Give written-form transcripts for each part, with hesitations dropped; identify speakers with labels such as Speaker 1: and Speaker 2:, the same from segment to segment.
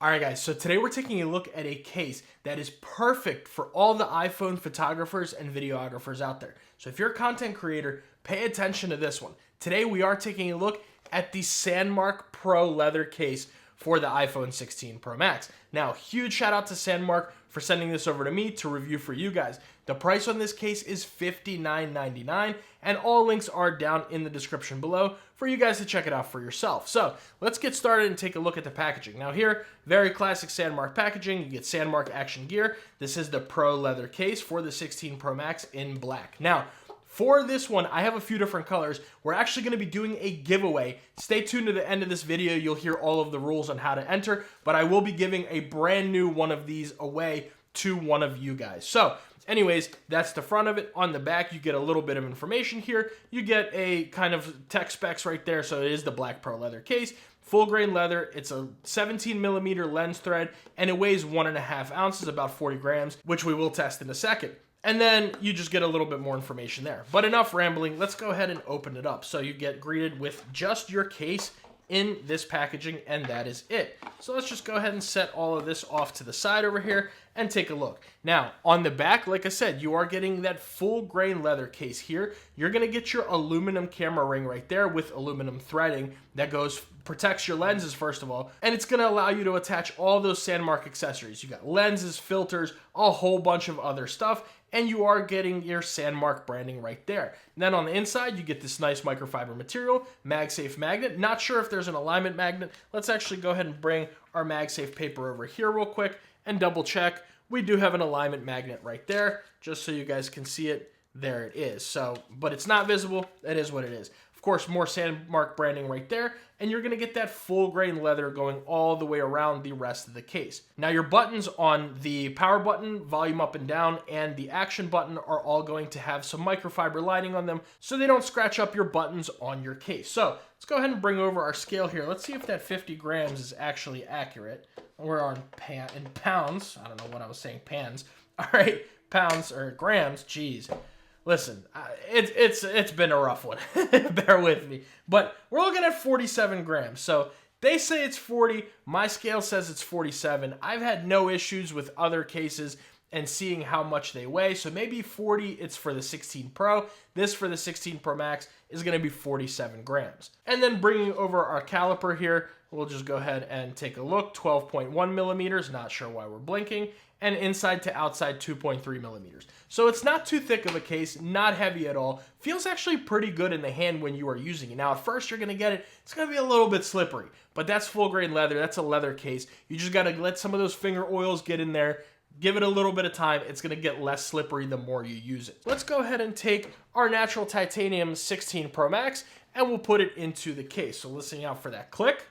Speaker 1: Alright guys, so today we're taking a look at a case that is perfect for all the iPhone photographers and videographers out there. So if you're a content creator, pay attention to this one. Today we are taking a look at the Sandmarc Pro leather case for the iPhone 16 Pro Max. Now, huge shout out to Sandmarc for sending this over to me to review for you guys. The price on this case is $59.99, and all links are down in the description below for you guys to check it out for yourself. So let's get started and take a look at the packaging. Now here, very classic Sandmarc packaging. You get Sandmarc action gear. This is the Pro leather case for the 16 Pro Max in black. Now, for this one, I have a few different colors. We're actually going to be doing a giveaway. Stay tuned to the end of this video. You'll hear all of the rules on how to enter, but I will be giving a brand new one of these away to one of you guys. So anyways, that's the front of it. On the back, you get a little bit of information here. You get a kind of tech specs right there. So it is the black Pro leather case. Full grain leather. It's a 17mm lens thread, and it weighs 1.5 ounces, about 40 grams, which we will test in a second. And then you just get a little bit more information there. But enough rambling, let's go ahead and open it up. So you get greeted with just your case in this packaging, and that is it. So let's just go ahead and set all of this off to the side over here and take a look. Now, on the back, like I said, you are getting that full grain leather case here. You're gonna get your aluminum camera ring right there with aluminum threading that protects your lenses, first of all, and it's gonna allow you to attach all those Sandmarc accessories. You got lenses, filters, a whole bunch of other stuff, and you are getting your Sandmarc branding right there. And then on the inside, you get this nice microfiber material, MagSafe magnet. Not sure if there's an alignment magnet. Let's actually go ahead and bring our MagSafe paper over here real quick and double check. We do have an alignment magnet right there, just so you guys can see it. There it is. So, but it's not visible. It is what it is. Of course, more Sandmarc branding right there, and you're going to get that full grain leather going all the way around the rest of the case. Now, your buttons on the power button, volume up and down, and the action button are all going to have some microfiber lining on them so they don't scratch up your buttons on your case. So let's go ahead and bring over our scale here. Let's see if that 50 grams is actually accurate. We're on in pounds. I don't know what I was saying, pans. All right, pounds or grams, geez. Listen, it's been a rough one. Bear with me. But we're looking at 47 grams. So they say it's 40. My scale says it's 47. I've had no issues with other cases and seeing how much they weigh. So maybe 40, it's for the 16 Pro. This for the 16 Pro Max is going to be 47 grams. And then bringing over our caliper here, we'll just go ahead and take a look. 12.1 millimeters, not sure why we're blinking. And inside to outside 2.3 millimeters. So it's not too thick of a case, not heavy at all. Feels actually pretty good in the hand when you are using it. Now at first you're gonna get it, it's gonna be a little bit slippery, but that's full grain leather, that's a leather case. You just gotta let some of those finger oils get in there, give it a little bit of time, it's gonna get less slippery the more you use it. Let's go ahead and take our natural titanium 16 Pro Max and we'll put it into the case. So listening out for that click.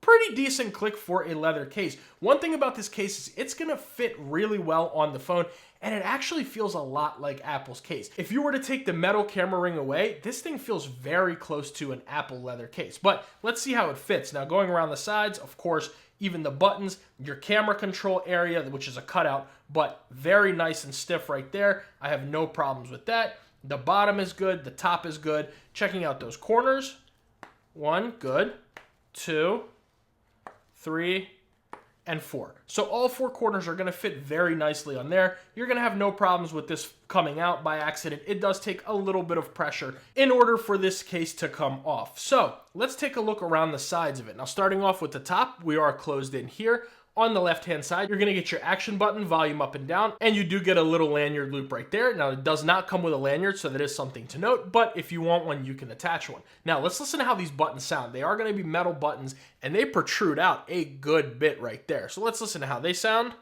Speaker 1: Pretty decent click for a leather case. One thing about this case is it's gonna fit really well on the phone, and it actually feels a lot like Apple's case. If you were to take the metal camera ring away, this thing feels very close to an Apple leather case. But let's see how it fits. Now going around the sides, of course, even the buttons, your camera control area, which is a cutout, but very nice and stiff right there. I have no problems with that. The bottom is good, the top is good. Checking out those corners. 1, good. 2, 3, and 4. So all 4 corners are going to fit very nicely on there. You're going to have no problems with this coming out by accident. It does take a little bit of pressure in order for this case to come off. So let's take a look around the sides of it. Now starting off with the top, we are closed in here. On the left-hand side, you're going to get your action button, volume up and down, and you do get a little lanyard loop right there. Now, it does not come with a lanyard, so that is something to note, but if you want one, you can attach one. Now, let's listen to how these buttons sound. They are going to be metal buttons, and they protrude out a good bit right there. So let's listen to how they sound.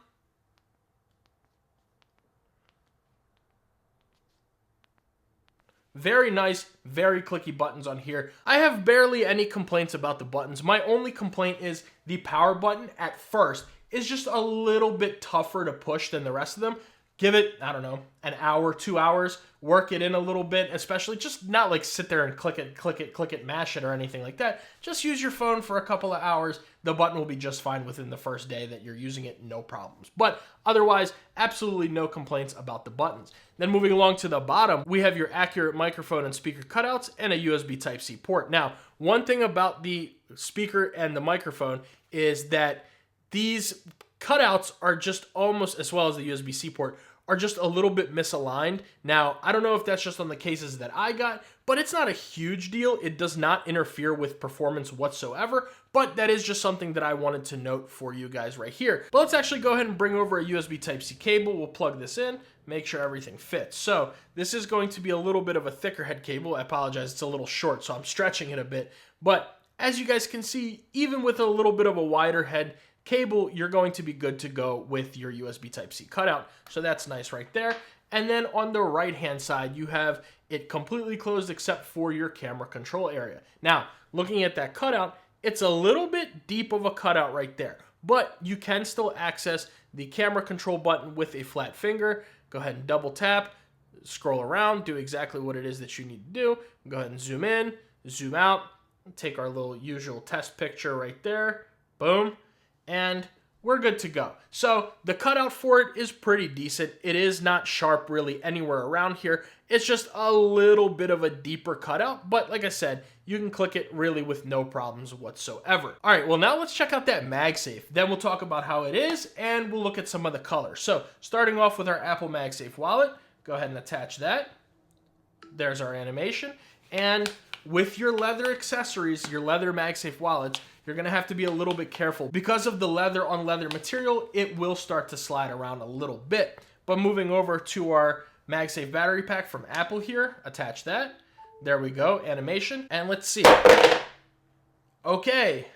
Speaker 1: Very nice, very clicky buttons on here. I have barely any complaints about the buttons. My only complaint is the power button at first is just a little bit tougher to push than the rest of them. Give it, I don't know, an hour, 2 hours, work it in a little bit, especially just not like sit there and click it, mash it or anything like that. Just use your phone for a couple of hours. The button will be just fine within the first day that you're using it, no problems. But otherwise, absolutely no complaints about the buttons. Then moving along to the bottom, we have your accurate microphone and speaker cutouts and a USB Type-C port. Now, One thing about the speaker and the microphone is that these cutouts are just almost, as well as the USB-C port, are just a little bit misaligned. Now, I don't know if that's just on the cases that I got, but it's not a huge deal. It does not interfere with performance whatsoever, but that is just something that I wanted to note for you guys right here. But let's actually go ahead and bring over a USB Type-C cable. We'll plug this in, make sure everything fits. So this is going to be a little bit of a thicker head cable. I apologize, it's a little short, so I'm stretching it a bit. But as you guys can see, even with a little bit of a wider head cable, you're going to be good to go with your USB Type-C cutout. So that's nice right there. And then on the right-hand side, you have it completely closed except for your camera control area. Now, looking at that cutout, it's a little bit deep of a cutout right there, but you can still access the camera control button with a flat finger. Go ahead and double tap, scroll around, do exactly what it is that you need to do. Go ahead and zoom in, zoom out, take our little usual test picture right there. Boom. And we're good to go. So the cutout for it is pretty decent. It is not sharp really anywhere around here. It's just a little bit of a deeper cutout, but like I said, you can click it really with no problems whatsoever. All right, well now let's check out that MagSafe. Then we'll talk about how it is and we'll look at some of the colors. So starting off with our Apple MagSafe wallet, go ahead and attach that. There's our animation. And with your leather accessories, your leather MagSafe wallets, you're gonna have to be a little bit careful. Because of the leather on leather material, it will start to slide around a little bit. But moving over to our MagSafe battery pack from Apple here, attach that. There we go, animation. And let's see. Okay.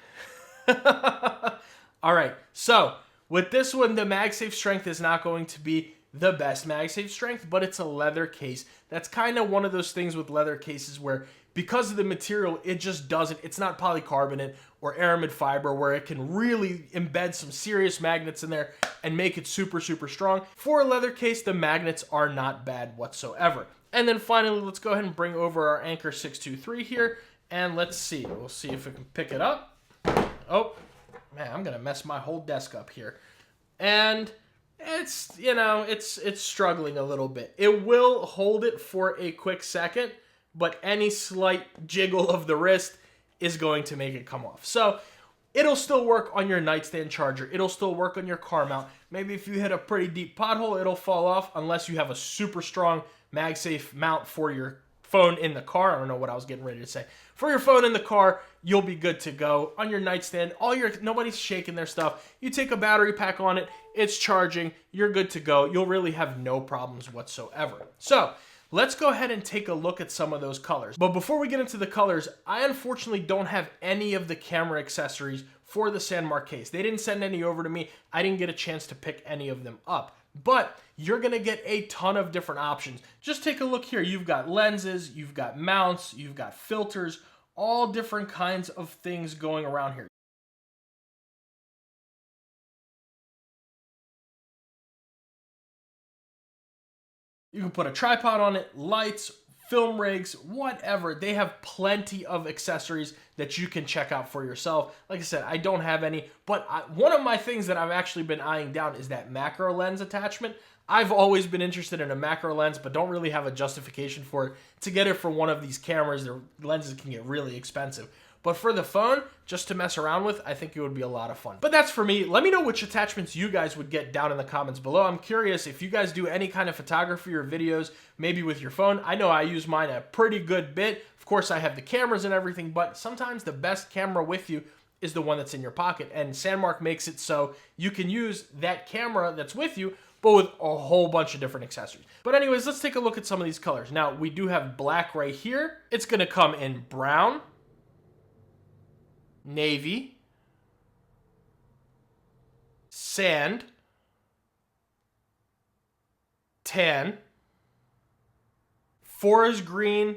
Speaker 1: All right, so with this one, the MagSafe strength is not going to be the best MagSafe strength, but it's a leather case. That's kind of one of those things with leather cases where because of the material, it just doesn't, it's not polycarbonate or aramid fiber where it can really embed some serious magnets in there and make it super, super strong. For a leather case, the magnets are not bad whatsoever. And then finally, let's go ahead and bring over our Anker 623 here and let's see. We'll see if we can pick it up. Oh, man, I'm gonna mess my whole desk up here. And it's, you know, it's struggling a little bit. It will hold it for a quick second, but any slight jiggle of the wrist is going to make it come off. So it'll still work on your nightstand charger. It'll still work on your car mount. Maybe if you hit a pretty deep pothole, it'll fall off unless you have a super strong MagSafe mount for your phone in the car. I don't know what I was getting ready to say. For your phone in the car, you'll be good to go. On your nightstand, nobody's shaking their stuff. You take a battery pack on it, it's charging, you're good to go. You'll really have no problems whatsoever. So let's go ahead and take a look at some of those colors. But before we get into the colors, I unfortunately don't have any of the camera accessories for the Sandmarc case. They didn't send any over to me. I didn't get a chance to pick any of them up. But you're gonna get a ton of different options. Just take a look here. You've got lenses, you've got mounts, you've got filters, all different kinds of things going around here. You can put a tripod on it, lights, film rigs, whatever. They have plenty of accessories that you can check out for yourself. Like I said, I don't have any, but one of my things that I've actually been eyeing down is that macro lens attachment. I've always been interested in a macro lens, but don't really have a justification for it. To get it for one of these cameras, the lenses can get really expensive. But for the phone, just to mess around with, I think it would be a lot of fun. But that's for me. Let me know which attachments you guys would get down in the comments below. I'm curious if you guys do any kind of photography or videos, maybe with your phone. I know I use mine a pretty good bit. Of course, I have the cameras and everything, but sometimes the best camera with you is the one that's in your pocket. And Sandmarc makes it so you can use that camera that's with you, but with a whole bunch of different accessories. But anyways, let's take a look at some of these colors. Now, we do have black right here. It's gonna come in brown, navy, sand, tan, forest green,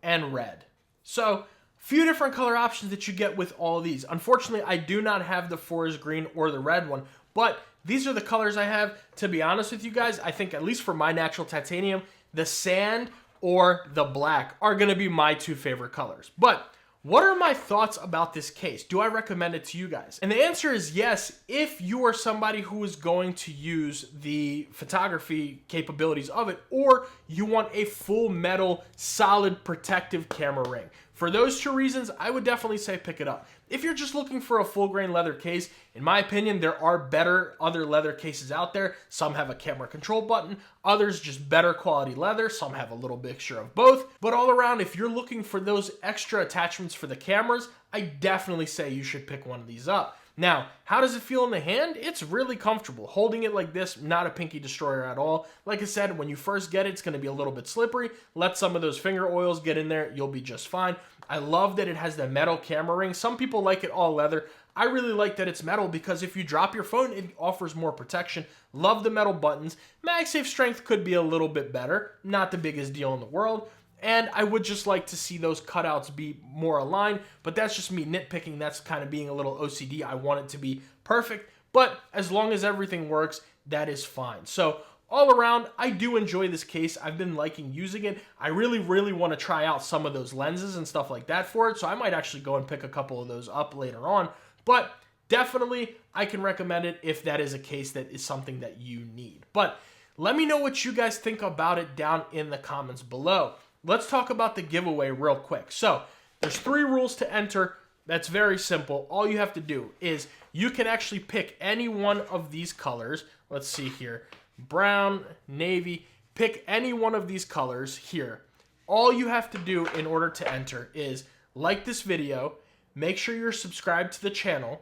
Speaker 1: and red. So, few different color options that you get with all of these. Unfortunately, I do not have the forest green or the red one, but these are the colors I have. To be honest with you guys, I think at least for my natural titanium, the sand or the black are gonna be my two favorite colors. But what are my thoughts about this case? Do I recommend it to you guys? And the answer is yes, if you are somebody who is going to use the photography capabilities of it, or you want a full metal, solid protective camera ring. For those two reasons, I would definitely say pick it up. If you're just looking for a full grain leather case, in my opinion, there are better other leather cases out there. Some have a camera control button, others just better quality leather, some have a little mixture of both. But all around, if you're looking for those extra attachments for the cameras, I definitely say you should pick one of these up. Now, how does it feel in the hand? It's really comfortable. Holding it like this, not a pinky destroyer at all. Like I said, when you first get it, it's going to be a little bit slippery. Let some of those finger oils get in there. You'll be just fine. I love that it has the metal camera ring. Some people like it all leather. I really like that it's metal because if you drop your phone, it offers more protection. Love the metal buttons. MagSafe strength could be a little bit better. Not the biggest deal in the world. And I would just like to see those cutouts be more aligned, but that's just me nitpicking. That's kind of being a little OCD. I want it to be perfect, but as long as everything works, that is fine. So all around, I do enjoy this case. I've been liking using it. I really want to try out some of those lenses and stuff like that for it, so I might actually go and pick a couple of those up later on. But definitely, I can recommend it if that is a case that is something that you need. But let me know what you guys think about it down in the comments below. Let's talk about the giveaway real quick. So there's 3 rules to enter. That's very simple. All you have to do is you can actually pick any one of these colors. Let's see here. Brown, navy. Pick any one of these colors here. All you have to do in order to enter is like this video, make sure you're subscribed to the channel,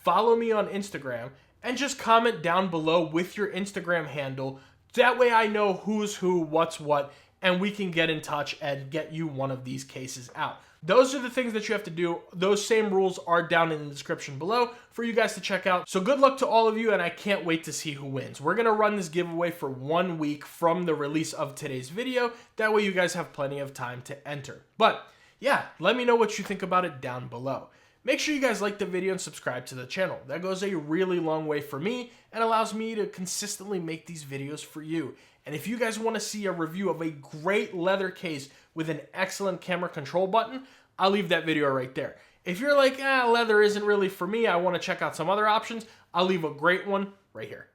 Speaker 1: follow me on Instagram, and just comment down below with your Instagram handle. That way I know who's who, what's what, and we can get in touch and get you one of these cases out. Those are the things that you have to do. Those same rules are down in the description below for you guys to check out. So good luck to all of you, and I can't wait to see who wins. We're going to run this giveaway for 1 week from the release of today's video. That way you guys have plenty of time to enter. But yeah, let me know what you think about it down below. Make sure you guys like the video and subscribe to the channel. That goes a really long way for me and allows me to consistently make these videos for you. And if you guys want to see a review of a great leather case with an excellent camera control button, I'll leave that video right there. If you're like, leather isn't really for me, I want to check out some other options, I'll leave a great one right here.